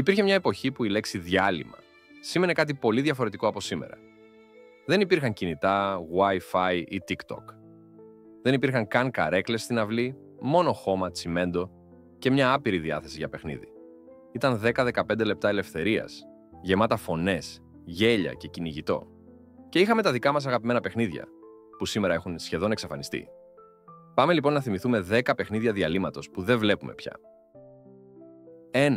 Υπήρχε μια εποχή που η λέξη διάλειμμα σήμαινε κάτι πολύ διαφορετικό από σήμερα. Δεν υπήρχαν κινητά, Wi-Fi ή TikTok. Δεν υπήρχαν καν καρέκλες στην αυλή, μόνο χώμα, τσιμέντο και μια άπειρη διάθεση για παιχνίδι. Ήταν 10-15 λεπτά ελευθερίας, γεμάτα φωνές, γέλια και κυνηγητό. Και είχαμε τα δικά μας αγαπημένα παιχνίδια, που σήμερα έχουν σχεδόν εξαφανιστεί. Πάμε λοιπόν να θυμηθούμε 10 παιχνίδια διαλύματος που δεν βλέπουμε πια. 1.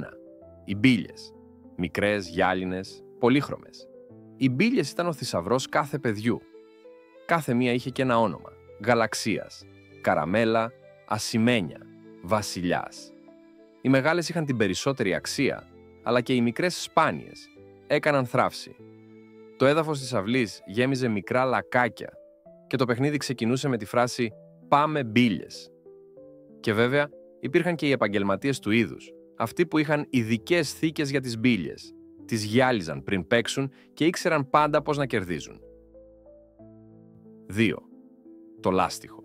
Οι μπίλιες. Μικρές, γυάλινες, πολύχρωμες. Οι μπίλιες ήταν ο θησαυρός κάθε παιδιού. Κάθε μία είχε και ένα όνομα. Γαλαξίας, Καραμέλα, Ασημένια, Βασιλιάς. Οι μεγάλες είχαν την περισσότερη αξία, αλλά και οι μικρές σπάνιες. Έκαναν θράψη. Το έδαφος της αυλής γέμιζε μικρά λακάκια και το παιχνίδι ξεκινούσε με τη φράση «Πάμε μπίλιες». Και βέβαια υπήρχαν και οι επαγγελματίες του είδους, αυτοί που είχαν ειδικές θήκες για τις μπίλιες. Τις γυάλιζαν πριν παίξουν και ήξεραν πάντα πώς να κερδίζουν. 2. Το λάστιχο.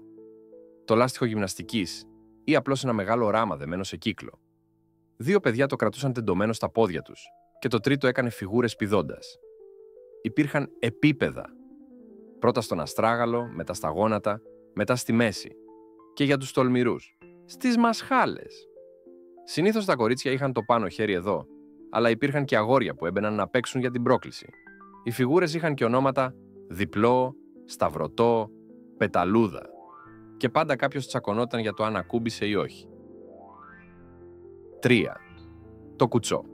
Το λάστιχο γυμναστικής ή απλώς ένα μεγάλο ράμα δεμένο σε κύκλο. 2 παιδιά το κρατούσαν τεντωμένο στα πόδια τους και το τρίτο έκανε φιγούρες πηδώντας. Υπήρχαν επίπεδα. Πρώτα στον αστράγαλο, μετά στα γόνατα, μετά στη μέση. Και για τους τολμηρούς, στις μασχάλες. Συνήθως τα κορίτσια είχαν το πάνω χέρι εδώ, αλλά υπήρχαν και αγόρια που έμπαιναν να παίξουν για την πρόκληση. Οι φιγούρες είχαν και ονόματα διπλό, σταυρωτό, πεταλούδα. Και πάντα κάποιος τσακωνόταν για το αν ακούμπησε ή όχι. 3. Το κουτσό.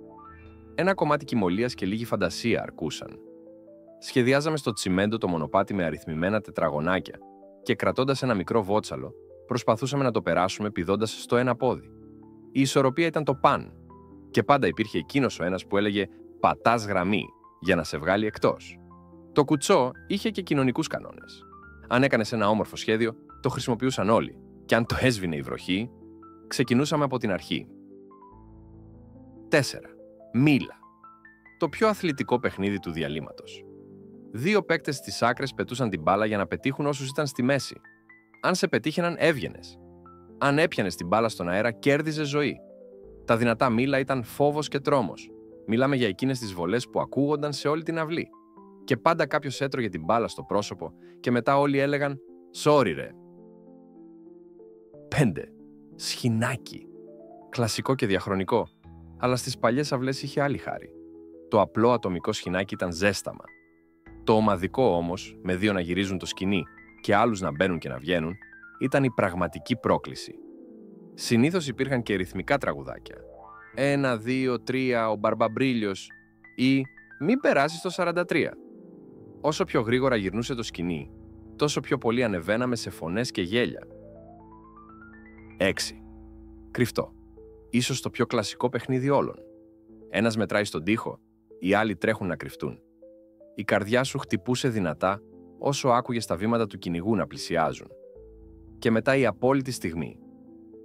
Ένα κομμάτι κυμολίας και λίγη φαντασία αρκούσαν. Σχεδιάζαμε στο τσιμέντο το μονοπάτι με αριθμημένα τετραγωνάκια και κρατώντας ένα μικρό βότσαλο, προσπαθούσαμε να το περάσουμε πηδώντας στο ένα πόδι. Η ισορροπία ήταν το παν και πάντα υπήρχε εκείνος ο ένας που έλεγε «πατάς γραμμή» για να σε βγάλει εκτός. Το κουτσό είχε και κοινωνικούς κανόνες. Αν έκανες ένα όμορφο σχέδιο, το χρησιμοποιούσαν όλοι και αν το έσβηνε η βροχή, ξεκινούσαμε από την αρχή. 4. Μίλα. Το πιο αθλητικό παιχνίδι του διαλύματος. 2 παίκτες στις άκρες πετούσαν την μπάλα για να πετύχουν όσους ήταν στη μέση. Αν σε πετύχαιναν, έβγαινες. Αν έπιανες την μπάλα στον αέρα, κέρδιζε ζωή. Τα δυνατά μίλα ήταν φόβος και τρόμος. Μιλάμε για εκείνες τις βολές που ακούγονταν σε όλη την αυλή. Και πάντα κάποιος έτρωγε την μπάλα στο πρόσωπο και μετά όλοι έλεγαν «Sorry ρε». 5. Σχοινάκι. Κλασικό και διαχρονικό, αλλά στις παλιές αυλές είχε άλλη χάρη. Το απλό ατομικό σχοινάκι ήταν ζέσταμα. Το ομαδικό όμως, με 2 να γυρίζουν το σκοινί και άλλους να μπαίνουν και να βγαίνουν, ήταν η πραγματική πρόκληση. Συνήθως υπήρχαν και ρυθμικά τραγουδάκια. 1, 2, 3, ο Μπαρμπαμπρίλιος ή «Μην περάσεις το 43». Όσο πιο γρήγορα γυρνούσε το σκοινί, τόσο πιο πολύ ανεβαίναμε σε φωνές και γέλια. 6. Κρυφτό. Ίσως το πιο κλασικό παιχνίδι όλων. Ένας μετράει στον τοίχο, οι άλλοι τρέχουν να κρυφτούν. Η καρδιά σου χτυπούσε δυνατά όσο άκουγες τα βήματα του κυνηγού να πλησιάζουν. Και μετά η απόλυτη στιγμή.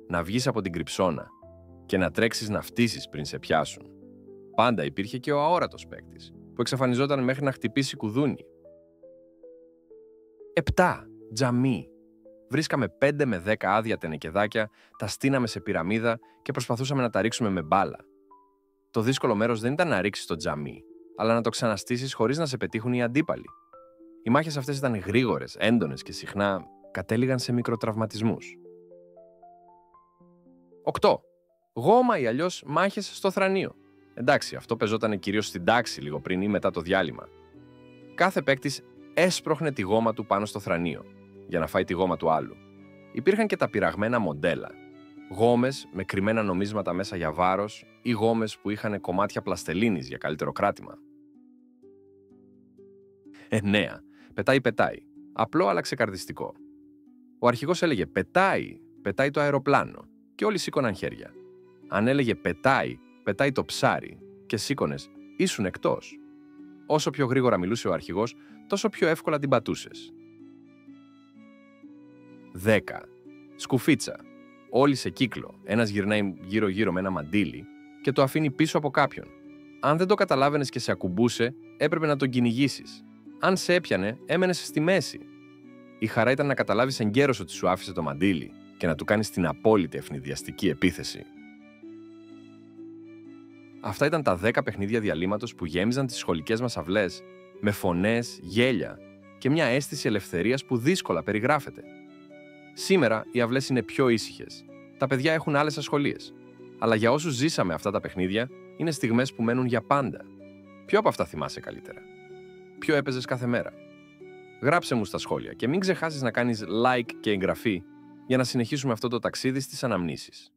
Να βγεις από την κρυψώνα και να τρέξεις να φτύσεις πριν σε πιάσουν. Πάντα υπήρχε και ο αόρατος παίκτης, που εξαφανιζόταν μέχρι να χτυπήσει κουδούνι. 7. Τζαμί. Βρίσκαμε 5 με 10 άδεια τενεκεδάκια, τα στείναμε σε πυραμίδα και προσπαθούσαμε να τα ρίξουμε με μπάλα. Το δύσκολο μέρος δεν ήταν να ρίξεις το τζαμί, αλλά να το ξαναστήσεις χωρίς να σε πετύχουν οι αντίπαλοι. Οι μάχες αυτές ήταν γρήγορες, έντονες και συχνά κατέληγαν σε μικροτραυματισμούς. 8. Γόμα ή αλλιώς μάχες στο θρανείο. Εντάξει, αυτό πεζόταν κυρίως στην τάξη λίγο πριν ή μετά το διάλειμμα. Κάθε παίκτης έσπροχνε τη γόμα του πάνω στο θρανείο, για να φάει τη γόμα του άλλου. Υπήρχαν και τα πειραγμένα μοντέλα. Γόμες με κρυμμένα νομίσματα μέσα για βάρος ή γόμες που είχαν κομμάτια πλαστελίνης για καλύτερο κράτημα. 9. Πετάει. Απλό αλλά ξεκαρδιστικό. Ο αρχηγός έλεγε πετάει το αεροπλάνο και όλοι σήκωναν χέρια. Αν έλεγε πετάει το ψάρι και σήκωνες, ήσουν εκτός. Όσο πιο γρήγορα μιλούσε ο αρχηγός, τόσο πιο εύκολα την πατούσες. 10. Σκουφίτσα. Όλοι σε κύκλο. Ένας γυρνάει γύρω-γύρω με ένα μαντίλι και το αφήνει πίσω από κάποιον. Αν δεν το καταλάβαινες και σε ακουμπούσε, έπρεπε να τον κυνηγήσεις. Αν σε έπιανε, έμενες στη μέση. Η χαρά ήταν να καταλάβεις εγκαίρως ότι σου άφησε το μαντίλι και να του κάνεις την απόλυτη ευνηδιαστική επίθεση. Αυτά ήταν τα 10 παιχνίδια διαλύματος που γέμιζαν τις σχολικές μας αυλές, με φωνές, γέλια και μια αίσθηση ελευθερίας που δύσκολα περιγράφεται. Σήμερα οι αυλές είναι πιο ήσυχες. Τα παιδιά έχουν άλλες ασχολίες. Αλλά για όσους ζήσαμε αυτά τα παιχνίδια, είναι στιγμές που μένουν για πάντα. Ποιο από αυτά θυμάσαι καλύτερα? Ποιο έπαιζες κάθε μέρα? Γράψε μου στα σχόλια και μην ξεχάσεις να κάνεις like και εγγραφή για να συνεχίσουμε αυτό το ταξίδι στις αναμνήσεις.